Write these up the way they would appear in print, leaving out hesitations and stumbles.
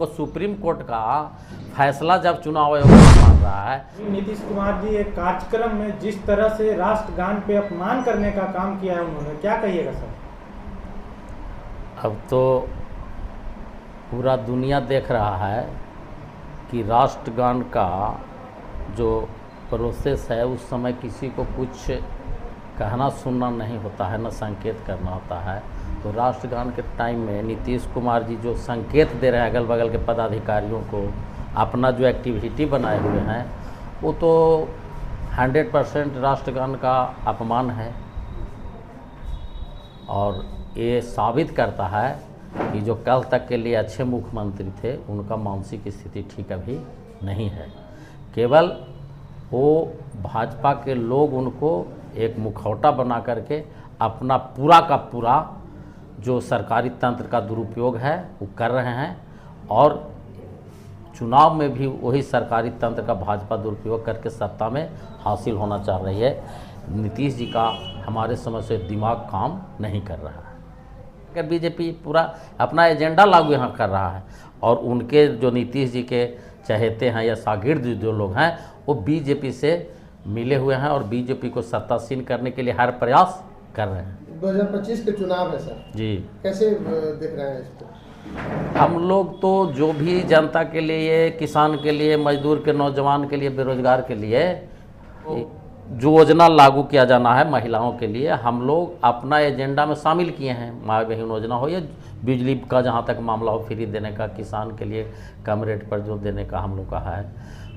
आपको supreme court का फैसला जब चुनाव आयोग मान रहा है। नीतीश कुमार जी एक कार्यक्रम में जिस तरह से राष्ट्रगान पे अपमान करने का काम किया है उन्होंने, क्या कहिएगा सर? अब तो पूरा दुनिया देख रहा है कि राष्ट्रगान का जो प्रोसेस है उस समय किसी को कुछ कहना सुनना नहीं होता है, न संकेत करना होता है। तो राष्ट्रगान के टाइम में नीतीश कुमार जी जो संकेत दे रहे हैं अगल बगल के पदाधिकारियों को, अपना जो एक्टिविटी बनाए हुए हैं, वो तो 100% राष्ट्रगान का अपमान है। और ये साबित करता है कि जो कल तक के लिए अच्छे मुख्यमंत्री थे उनका मानसिक स्थिति ठीक अभी नहीं है। केवल वो भाजपा के लोग उनको एक मुखौटा बना करके अपना पूरा का पूरा जो सरकारी तंत्र का दुरुपयोग है वो कर रहे हैं, और चुनाव में भी वही सरकारी तंत्र का भाजपा दुरुपयोग करके सत्ता में हासिल होना चाह रही है। नीतीश जी का हमारे समझ से दिमाग काम नहीं कर रहा है। अगर बीजेपी पूरा अपना एजेंडा लागू यहाँ कर रहा है और उनके जो नीतीश जी के चहेते हैं या शागिर्द जो लोग हैं वो बीजेपी से मिले हुए हैं और बीजेपी को सत्तासीन करने के लिए हर प्रयास कर रहे हैं। 2025 के चुनाव है सर जी, कैसे देख रहे हैं इसको? हम लोग तो जो भी जनता के लिए, किसान के लिए, मजदूर के, नौजवान के लिए, बेरोजगार के लिए जो योजना लागू किया जाना है महिलाओं के लिए, हम लोग अपना एजेंडा में शामिल किए हैं। माँ बहन योजना हो या बिजली का जहाँ तक मामला हो फ्री देने का, किसान के लिए कम रेट पर जो देने का हम लोग का है,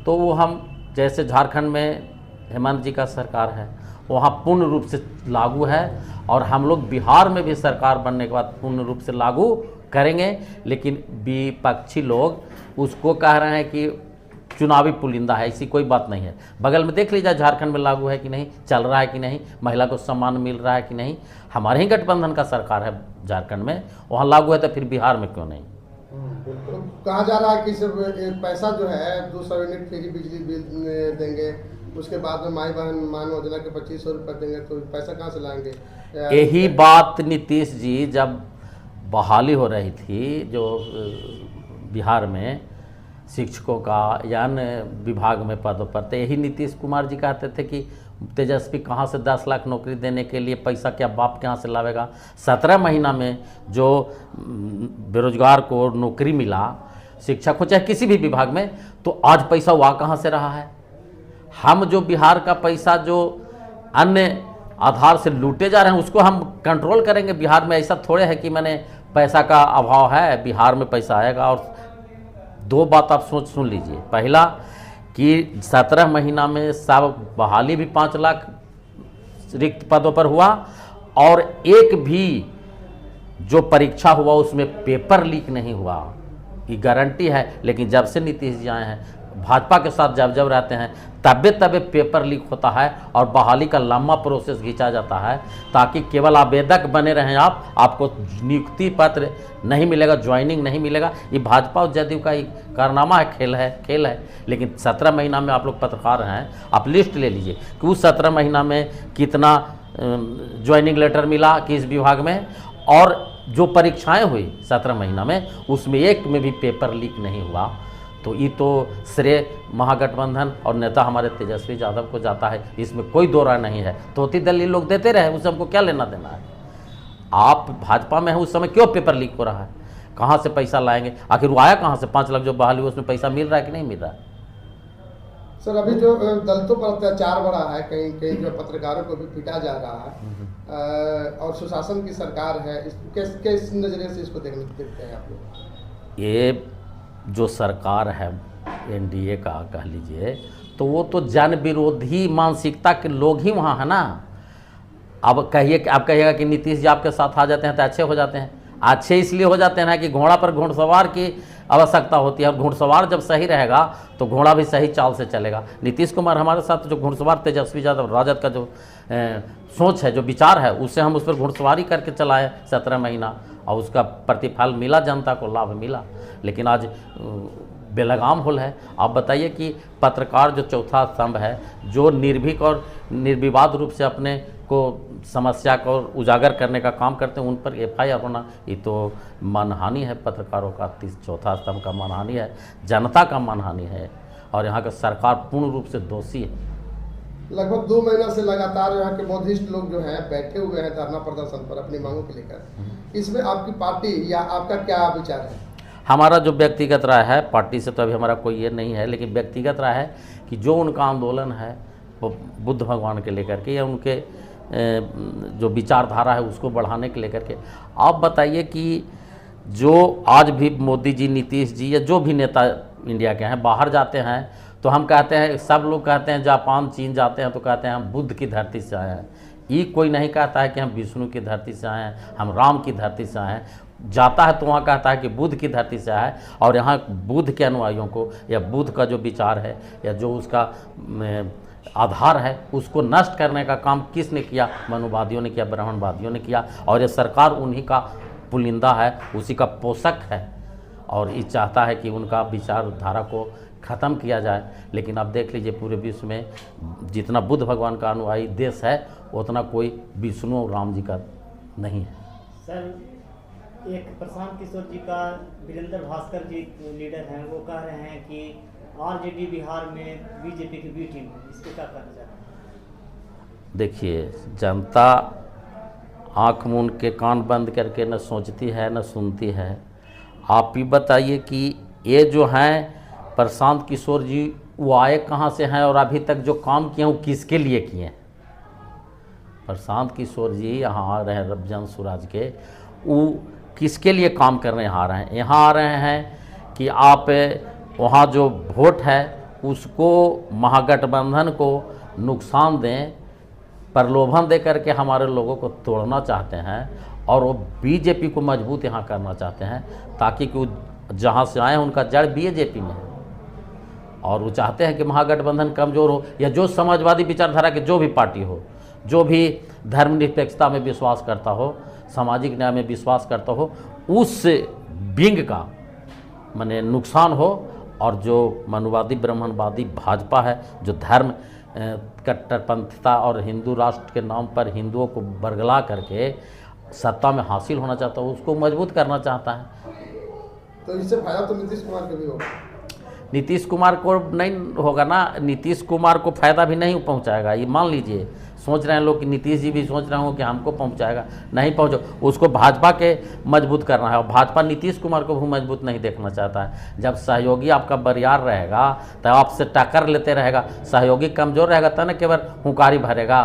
तो वो हम जैसे झारखंड में हेमंत जी का सरकार है वहाँ पूर्ण रूप से लागू है, और हम लोग बिहार में भी सरकार बनने के बाद पूर्ण रूप से लागू करेंगे। लेकिन विपक्षी लोग उसको कह रहे हैं कि चुनावी पुलिंदा है, ऐसी कोई बात नहीं है। बगल में देख लीजिए झारखंड में लागू है कि नहीं, चल रहा है कि नहीं, महिला को सम्मान मिल रहा है कि नहीं। हमारे ही गठबंधन का सरकार है झारखंड में, वहाँ लागू है तो फिर बिहार में क्यों नहीं? तो कहा जा रहा है कि सिर्फ पैसा जो है 200 यूनिट फ्री बिजली बिल देंगे, उसके बाद में माई बहन मान योजना के 2500 रुपये देंगे, तो पैसा कहाँ से लाएंगे? यही बात नीतीश जी जब बहाली हो रही थी जो बिहार में शिक्षकों का या अन्य विभाग में पदों पर, तो यही नीतीश कुमार जी कहते थे कि तेजस्वी कहाँ से 10 लाख नौकरी देने के लिए पैसा क्या बाप कहाँ से लावेगा। 17 महीना में जो बेरोजगार को नौकरी मिला, शिक्षक हो चाहे किसी भी विभाग में, तो आज पैसा वहाँ कहाँ से रहा है। हम जो बिहार का पैसा जो अन्य आधार से लूटे जा रहे हैं उसको हम कंट्रोल करेंगे। बिहार में ऐसा थोड़े है कि मैंने पैसा का अभाव है, बिहार में पैसा आएगा। और दो बात आप सुन लीजिए। पहला कि 17 महीना में सब बहाली भी 5 लाख रिक्त पदों पर हुआ, और एक भी जो परीक्षा हुआ उसमें पेपर लीक नहीं हुआ, ये गारंटी है। लेकिन जब से नीतीश जी आए हैं, भाजपा के साथ जब रहते हैं तबे पेपर लीक होता है और बहाली का लंबा प्रोसेस खींचा जाता है, ताकि केवल आवेदक बने रहें आपको नियुक्ति पत्र नहीं मिलेगा, ज्वाइनिंग नहीं मिलेगा। ये भाजपा और जदयू का ही कारनामा है, खेल है। लेकिन 17 महीना में आप लोग पत्रकार हैं, आप लिस्ट ले लीजिए कि उस 17 महीना में कितना ज्वाइनिंग लेटर मिला किस विभाग में, और जो परीक्षाएं हुई 17 महीना में उसमें एक में भी पेपर लीक नहीं हुआ। तो ये तो श्रेय महागठबंधन और नेता हमारे तेजस्वी यादव को जाता है, इसमें कोई दो राय नहीं है। तोती दलील लोग देते रहे, उससे हमको क्या लेना देना है। आप भाजपा में हैं उस समय क्यों पेपर लीक हो रहा है, कहाँ से पैसा लाएंगे, आखिर वो आया कहाँ से? 5 लाख जो बहाली हुई उसमें पैसा मिल रहा है कि नहीं मिल रहा है? सर अभी जो दलितों पर अत्याचार बढ़ा है, कहीं कहीं जो पत्रकारों को भी पीटा जा रहा है, और सुशासन की सरकार है, किस नजरिए से इसको देखते हैं आप लोग? ये जो सरकार है एनडीए का कह लीजिए, तो वो तो जन विरोधी मानसिकता के लोग ही वहाँ है ना। अब कहिएगा कि नीतीश जी आपके साथ आ जाते हैं तो अच्छे हो जाते हैं। अच्छे इसलिए हो जाते हैं ना कि घोड़ा पर घुड़सवार की आवश्यकता होती है, और घुड़सवार जब सही रहेगा तो घोड़ा भी सही चाल से चलेगा। नीतीश कुमार हमारे साथ जो घुड़सवार तेजस्वी यादव राजद का जो सोच है, जो विचार है, उससे हम उस पर घुड़सवारी करके चलाए 17 महीना, और उसका प्रतिफल मिला, जनता को लाभ मिला। लेकिन आज बेलगाम होल है। आप बताइए कि पत्रकार जो चौथा स्तंभ है, जो निर्भीक और निर्विवाद रूप से अपने को समस्या को उजागर करने का काम करते हैं उन पर FIR होना, ये तो मानहानि है। पत्रकारों का चौथा स्तंभ का मानहानि है, जनता का मानहानि है, और यहाँ का सरकार पूर्ण रूप से दोषी है। लगभग 2 महीना से लगातार यहाँ के बौद्धिस्ट लोग जो हैं बैठे हुए हैं धरना प्रदर्शन पर अपनी मांगों को लेकर। इसमें आपकी पार्टी या आपका क्या विचार है? हमारा जो व्यक्तिगत राय है, पार्टी से तो अभी हमारा कोई ये नहीं है, लेकिन व्यक्तिगत राय है कि जो उनका आंदोलन है वो बुद्ध भगवान के लेकर के या उनके जो विचारधारा है उसको बढ़ाने के लेकर के। आप बताइए कि जो आज भी मोदी जी, नीतीश जी या जो भी नेता इंडिया के हैं बाहर जाते हैं तो हम कहते हैं, सब लोग कहते हैं जापान चीन जाते हैं तो कहते हैं हम बुद्ध की धरती से आए हैं। ये कोई नहीं कहता है कि हम विष्णु की धरती से आए हैं, हम राम की धरती से आए हैं। जाता है तो वहाँ कहता है कि बुद्ध की धरती से आया है, और यहाँ बुद्ध के अनुयायियों को या बुद्ध का जो विचार है या जो उसका आधार है उसको नष्ट करने का काम किसने किया? मनुवादियों ने किया, ब्राह्मणवादियों ने किया, और ये सरकार उन्हीं का पुलिंदा है, उसी का पोषक है, और ये चाहता है कि उनका विचारधारा को ख़त्म किया जाए। लेकिन आप देख लीजिए पूरे विश्व में जितना बुद्ध भगवान का अनुयायी देश है उतना कोई विष्णु और राम जी का नहीं है। सर, एक प्रशांत किशोर जी का वीरेंद्र भास्कर जी लीडर हैं, वो कह रहे हैं कि RJD बिहार में BJP की बी टीम है, इसको क्या कहना चाहते हैं? देखिए, जनता आँख मूंद के कान बंद करके न सोचती है न सुनती है। आप ही बताइए कि ये जो हैं प्रशांत किशोर जी, वो आए कहाँ से हैं और अभी तक जो काम किए वो किसके लिए किए हैं? प्रशांत किशोर जी यहाँ आ रहे हैं रबजान सुराज के, वो किसके लिए काम करने यहाँ आ रहे हैं? यहाँ आ रहे हैं कि आप वहाँ जो वोट है उसको महागठबंधन को नुकसान दें, प्रलोभन दे करके हमारे लोगों को तोड़ना चाहते हैं, और वो BJP को मजबूत यहाँ करना चाहते हैं ताकि कि वो जहाँ से आए हैं उनका जड़ BJP में है, और वो चाहते हैं कि महागठबंधन कमज़ोर हो, या जो समाजवादी विचारधारा के जो भी पार्टी हो, जो भी धर्मनिरपेक्षता में विश्वास करता हो, सामाजिक न्याय में विश्वास करता हो, उस विंग का माने नुकसान हो, और जो मनुवादी ब्राह्मणवादी भाजपा है जो धर्म कट्टरपंथीता और हिंदू राष्ट्र के नाम पर हिंदुओं को बरगला करके सत्ता में हासिल होना चाहता है उसको मजबूत करना चाहता है। तो इससे फायदा तो नीतीश कुमार को भी होगा। नीतीश कुमार को नहीं होगा ना, नीतीश कुमार को फ़ायदा भी नहीं पहुंचाएगा। ये मान लीजिए, सोच रहे हैं लोग कि नीतीश जी भी सोच रहे हो कि हमको पहुंचाएगा, नहीं पहुंचो, उसको भाजपा के मजबूत करना है, और भाजपा नीतीश कुमार को भी मजबूत नहीं देखना चाहता है। जब सहयोगी आपका बरियार रहेगा तो आपसे टक्कर लेते रहेगा, सहयोगी कमज़ोर रहेगा तब न केवल हुंकारी भरेगा,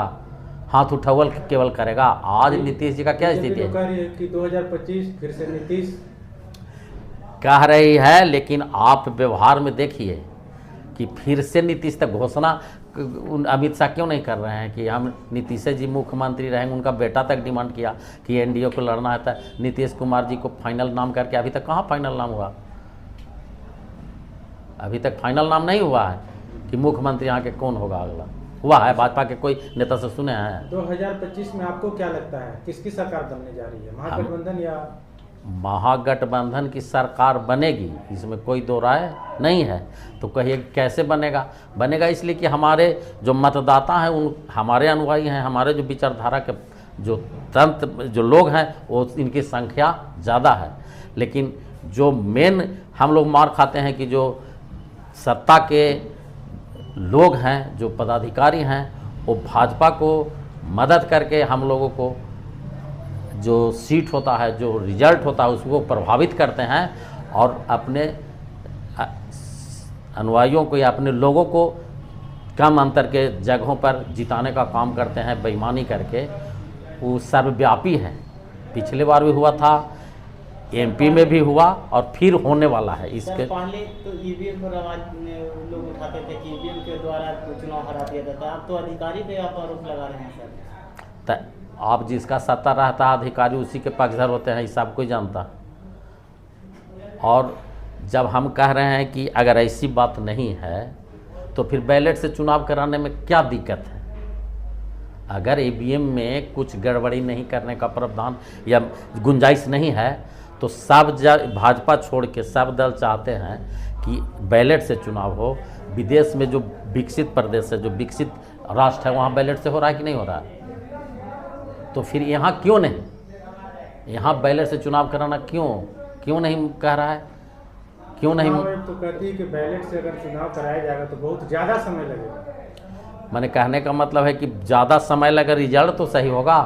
हाथ उठावल केवल करेगा। आज नीतीश जी का क्या स्थिति है? कह रही है कि 2025 फिर से नीतीश कह रही है, लेकिन आप व्यवहार में देखिए कि फिर से नीतीश तक घोषणा अमित शाह क्यों नहीं कर रहे हैं कि हम नीतीश जी मुख्यमंत्री रहेंगे। उनका बेटा तक डिमांड किया कि NDA को लड़ना है, तो नीतीश कुमार जी को फाइनल नाम करके अभी तक कहाँ फाइनल नाम हुआ? अभी तक फाइनल नाम नहीं हुआ है कि मुख्यमंत्री यहाँ के कौन होगा अगला। हुआ है भाजपा के कोई नेता से सुने हैं? 2025 में आपको क्या लगता है किसकी सरकार बनने जा रही है, महागठबंधन या? महागठबंधन की सरकार बनेगी, इसमें कोई दो राय नहीं है। तो कहिए कैसे बनेगा? बनेगा इसलिए कि हमारे जो मतदाता हैं, उन हमारे अनुयायी हैं, हमारे जो विचारधारा के जो तंत्र जो लोग हैं वो इनकी संख्या ज़्यादा है। लेकिन जो मेन हम लोग मार खाते हैं कि जो सत्ता के लोग हैं, जो पदाधिकारी हैं, वो भाजपा को मदद करके हम लोगों को जो सीट होता है, जो रिजल्ट होता है, उसको प्रभावित करते हैं और अपने अनुयायियों को या अपने लोगों को कम अंतर के जगहों पर जिताने का काम करते हैं बेईमानी करके। वो सर्वव्यापी है, पिछले बार भी हुआ था, MP में भी हुआ और फिर होने वाला है। इसके पहले तो EVM पर आवाज लोग उठाते थे कि EVM के द्वारा चुनाव हरा दिया जाता है, अब तो अधिकारी पे आप आरोप लगा रहे हैं सर। तो आप जिसका सत्ता रहता है अधिकारी उसी के पक्षधर होते हैं, ये सब कोई जानता। और जब हम कह रहे हैं कि अगर ऐसी बात नहीं है तो फिर बैलेट से चुनाव कराने में क्या दिक्कत है? अगर EVM में कुछ गड़बड़ी नहीं करने का प्रावधान या गुंजाइश नहीं है तो सब भाजपा छोड़ के सब दल चाहते हैं कि बैलेट से चुनाव हो। विदेश में जो विकसित प्रदेश है, जो विकसित राष्ट्र है, वहाँ बैलेट से हो रहा है कि नहीं हो रहा है? तो फिर यहाँ क्यों नहीं, यहाँ बैलेट से चुनाव कराना क्यों नहीं कह रहा है, क्यों नहीं? चुनाव आयोग तो कहती है कि बैलेट से अगर चुनाव कराया जाएगा तो बहुत ज़्यादा समय लगेगा। मैंने कहने का मतलब है कि ज़्यादा समय लगेगा, रिजल्ट तो सही होगा,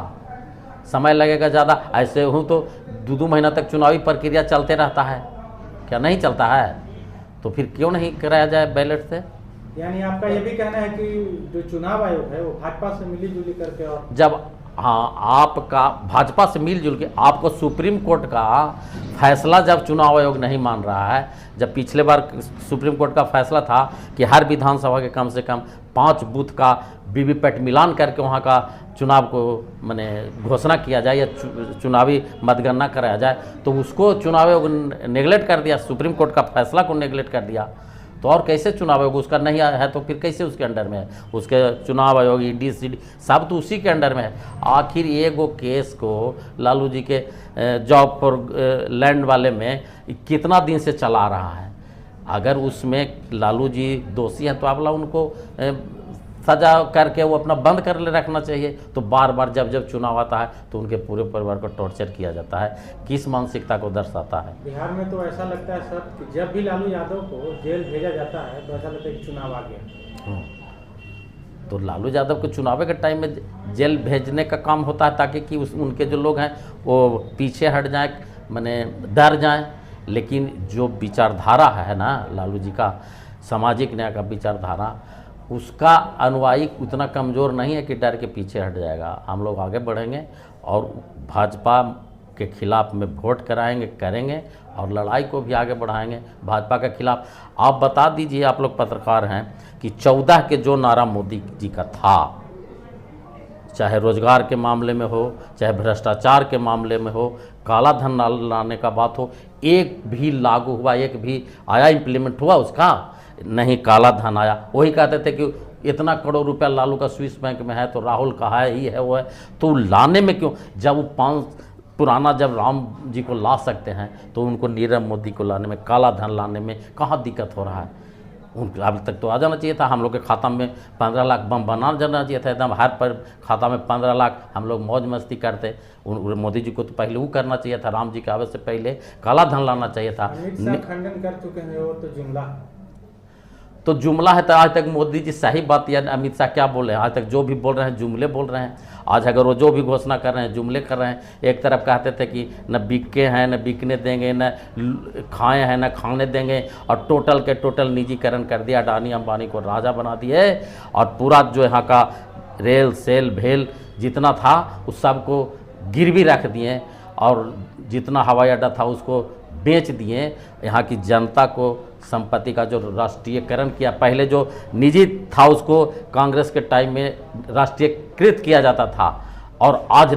समय लगेगा ज़्यादा। ऐसे हूँ तो 2-2 महीना तक चुनावी प्रक्रिया चलते रहता है, क्या नहीं चलता है? तो फिर क्यों नहीं कराया जाए बैलेट से? यानी आपका ये भी कहना है कि जो चुनाव आयोग है वो भाजपा से मिली जुली करके, और जब हाँ आपका भाजपा से मिलजुल के आपको सुप्रीम कोर्ट का फैसला जब चुनाव आयोग नहीं मान रहा है, जब पिछले बार सुप्रीम कोर्ट का फैसला था कि हर विधानसभा के कम से कम 5 बूथ का वीवीपैट मिलान करके वहाँ का चुनाव को माने घोषणा किया जाए या चुनावी मतगणना कराया जाए, तो उसको चुनाव आयोग नेगलेक्ट कर दिया, सुप्रीम कोर्ट का फैसला को नेगलेक्ट कर दिया। तो और कैसे चुनाव आयोग उसका नहीं है तो फिर कैसे उसके अंडर में है? उसके चुनाव आयोग ईडी सीडी सब तो उसी के अंडर में है। आखिर एगो केस को लालू जी के जॉब फॉर लैंड वाले में कितना दिन से चला रहा है? अगर उसमें लालू जी दोषी हैं तो आप लोग उनको सजा करके वो अपना बंद कर ले रखना चाहिए। तो बार बार जब चुनाव आता है तो उनके पूरे परिवार को टॉर्चर किया जाता है, किस मानसिकता को दर्शाता है? बिहार में तो ऐसा लगता है सर कि जब भी लालू यादव को जेल भेजा जाता है तो ऐसा लगता है कि चुनाव आ गया। तो लालू यादव को चुनाव के टाइम में जेल भेजने का काम होता है ताकि कि उनके जो लोग हैं वो पीछे हट जाएं, माने डर जाएं। लेकिन जो विचारधारा है ना लालू जी का, सामाजिक न्याय का विचारधारा, उसका अनुयायी उतना कमज़ोर नहीं है कि डर के पीछे हट जाएगा। हम लोग आगे बढ़ेंगे और भाजपा के खिलाफ में वोट करेंगे और लड़ाई को भी आगे बढ़ाएंगे भाजपा के खिलाफ। आप बता दीजिए, आप लोग पत्रकार हैं, कि 14 के जो नारा मोदी जी का था, चाहे रोजगार के मामले में हो, चाहे भ्रष्टाचार के मामले में हो, काला धन लाने का बात हो, एक भी लागू हुआ, एक भी आया, इम्प्लीमेंट हुआ उसका? नहीं, काला धन आया। वही कहते थे कि इतना करोड़ रुपया लालू का स्विस बैंक में है तो राहुल का है, ही है, वो है, तो लाने में क्यों? जब वो 5 पुराना जब राम जी को ला सकते हैं तो उनको नीरव मोदी को लाने में, काला धन लाने में कहाँ दिक्कत हो रहा है? उनको अभी तक तो आ जाना चाहिए था। हम लोग के खाता में 15 लाख बम बना जाना चाहिए था, एकदम हर पर खाता में 15 लाख, हम लोग मौज मस्ती करते। मोदी जी को तो पहले वो करना चाहिए था, राम जी के आवे से पहले काला धन लाना चाहिए था। अमित शाह खंडन कर चुके हैं, वो तो जुमला, तो जुमला है। तो आज तक मोदी जी सही बात, या अमित शाह क्या बोल रहे हैं? आज तक जो भी बोल रहे हैं जुमले बोल रहे हैं। आज अगर वो जो भी घोषणा कर रहे हैं जुमले कर रहे हैं। एक तरफ कहते थे कि न बिके हैं, न बिकने देंगे, न खाए हैं, न खाने देंगे, और टोटल के टोटल निजीकरण कर दिया, अडानी अंबानी को राजा बना दिए, और पूरा जो यहाँ का रेल सेल भेल जितना था उस सब को गिरवी रख दिए, और जितना हवाई अड्डा था उसको बेच दिए। यहाँ की जनता को संपत्ति का जो राष्ट्रीयकरण किया, पहले जो निजी था उसको कांग्रेस के टाइम में राष्ट्रीयकृत किया जाता था, और आज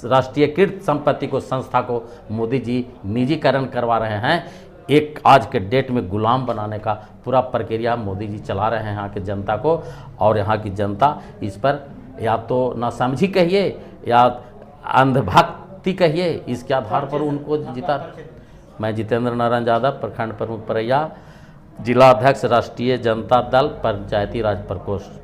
राष्ट्रीयकृत संपत्ति को, संस्था को मोदी जी निजीकरण करवा रहे हैं। एक आज के डेट में गुलाम बनाने का पूरा प्रक्रिया मोदी जी चला रहे हैं यहाँ के जनता को, और यहाँ की जनता इस पर या तो नासमझी कहिए या अंधभक्ति कहिए, इसके आधार पर उनको जीता। मैं जितेंद्र नारायण यादव, प्रखंड प्रमुख परैया, जिला अध्यक्ष राष्ट्रीय जनता दल पंचायती राज प्रकोष्ठ।